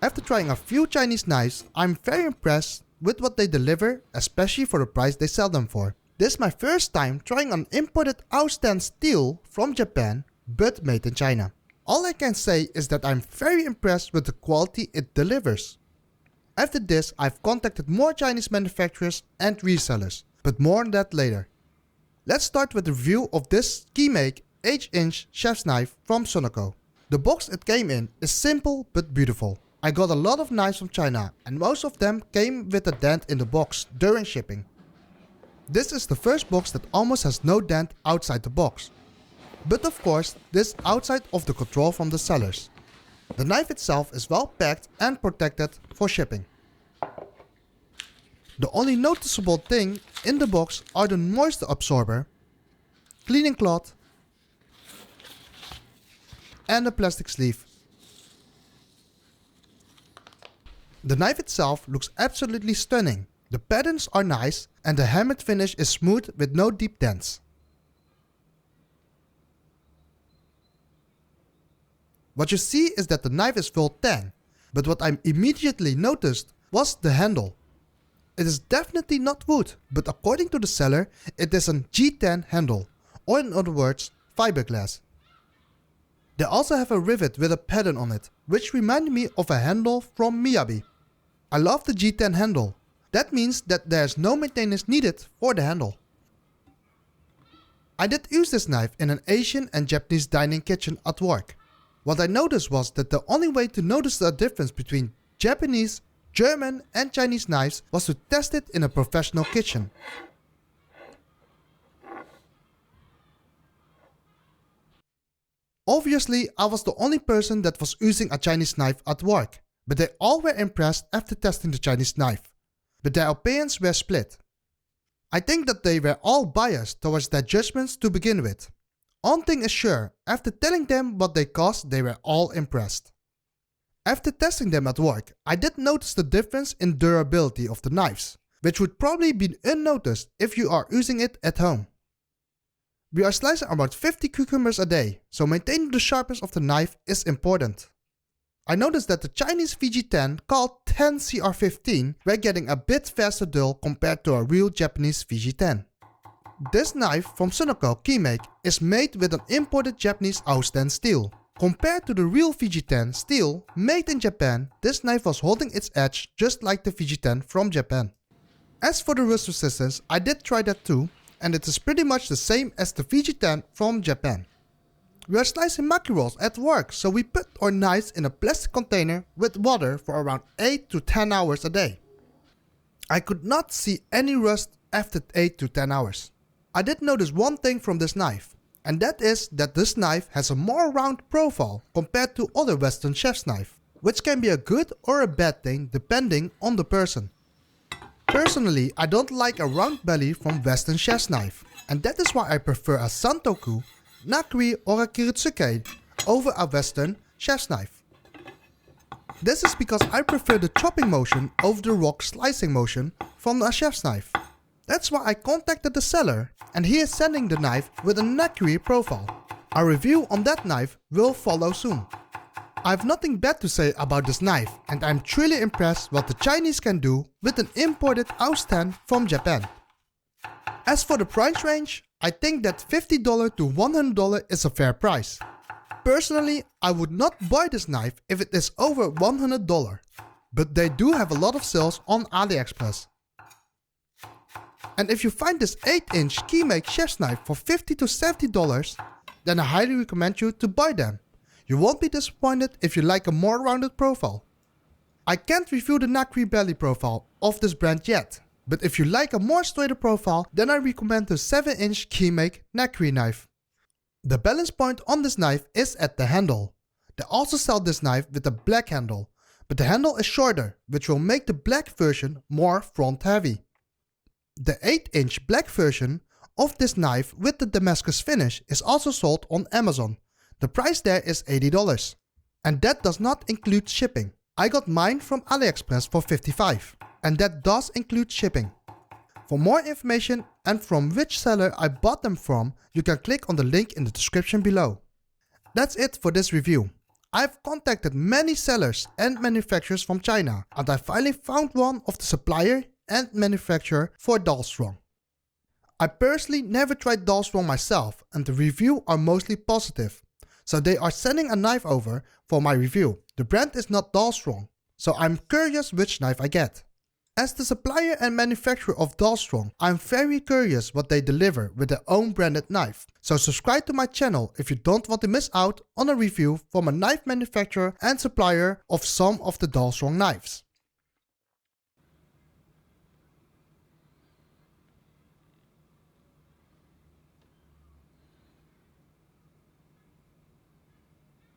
After trying a few Chinese knives, I'm very impressed with what they deliver, especially for the price they sell them for. This is my first time trying an imported AUS-10 steel from Japan, but made in China. All I can say is that I'm very impressed with the quality it delivers. After this, I've contacted more Chinese manufacturers and resellers, but more on that later. Let's start with the review of this Keemake 8-inch chef's knife from Sunnecko. The box it came in is simple but beautiful. I got a lot of knives from China and most of them came with a dent in the box during shipping. This is the first box that almost has no dent outside the box. But of course, this is outside of the control from the sellers. The knife itself is well packed and protected for shipping. The only noticeable thing in the box are the moisture absorber, cleaning cloth, and a plastic sleeve. The knife itself looks absolutely stunning. The patterns are nice and the hammered finish is smooth with no deep dents. What you see is that the knife is full tan, but what I immediately noticed was the handle. It is definitely not wood, but according to the seller, it is an G10 handle, or in other words, fiberglass. They also have a rivet with a pattern on it, which reminded me of a handle from Miyabi. I love the G10 handle. That means that there is no maintenance needed for the handle. I did use this knife in an Asian and Japanese dining kitchen at work. What I noticed was that the only way to notice the difference between Japanese, German and Chinese knives was to test it in a professional kitchen. Obviously, I was the only person that was using a Chinese knife at work, but they all were impressed after testing the Chinese knife. But their opinions were split. I think that they were all biased towards their judgments to begin with. One thing is sure, after telling them what they cost, they were all impressed. After testing them at work, I did notice the difference in durability of the knives, which would probably be unnoticed if you are using it at home. We are slicing about 50 cucumbers a day, so maintaining the sharpness of the knife is important. I noticed that the Chinese VG10 called 10CR15 were getting a bit faster dull compared to a real Japanese VG10. This knife from Sunnecko Keemake is made with an imported Japanese AUS-10 steel. Compared to the real VG10 steel made in Japan, this knife was holding its edge just like the VG10 from Japan. As for the rust resistance, I did try that too, and it is pretty much the same as the VG10 from Japan. We are slicing maki rolls at work, so we put our knives in a plastic container with water for around 8 to 10 hours a day. I could not see any rust after 8 to 10 hours. I did notice one thing from this knife, and that is that this knife has a more round profile compared to other Western chef's knife, which can be a good or a bad thing depending on the person. Personally, I don't like a round belly from Western chef's knife, and that is why I prefer a Santoku, Nakri or a Kiritsuke over a Western chef's knife. This is because I prefer the chopping motion over the raw slicing motion from a chef's knife. That's why I contacted the seller, and he is sending the knife with a Nakri profile. A review on that knife will follow soon. I have nothing bad to say about this knife, and I'm truly impressed what the Chinese can do with an imported AUS-10 from Japan. As for the price range, I think that $50 to $100 is a fair price. Personally, I would not buy this knife if it is over $100, but they do have a lot of sales on AliExpress. And if you find this 8-inch Keemake Chef's knife for $50 to $70, then I highly recommend you to buy them. You won't be disappointed if you like a more rounded profile. I can't review the Nakri belly profile of this brand yet, but if you like a more straighter profile, then I recommend the 7-inch Keemake Nakri knife. The balance point on this knife is at the handle. They also sell this knife with a black handle, but the handle is shorter, which will make the black version more front heavy. The 8-inch black version of this knife with the Damascus finish is also sold on Amazon. The price there is $80. And that does not include shipping. I got mine from AliExpress for $55, and that does include shipping. For more information and from which seller I bought them from, you can click on the link in the description below. That's it for this review. I've contacted many sellers and manufacturers from China, and I finally found one of the supplier and manufacturer for Dalstrong. I personally never tried Dalstrong myself, and the reviews are mostly positive. So they are sending a knife over for my review. The brand is not Dalstrong, so I'm curious which knife I get. As the supplier and manufacturer of Dalstrong, I'm very curious what they deliver with their own branded knife. So subscribe to my channel if you don't want to miss out on a review from a knife manufacturer and supplier of some of the Dalstrong knives.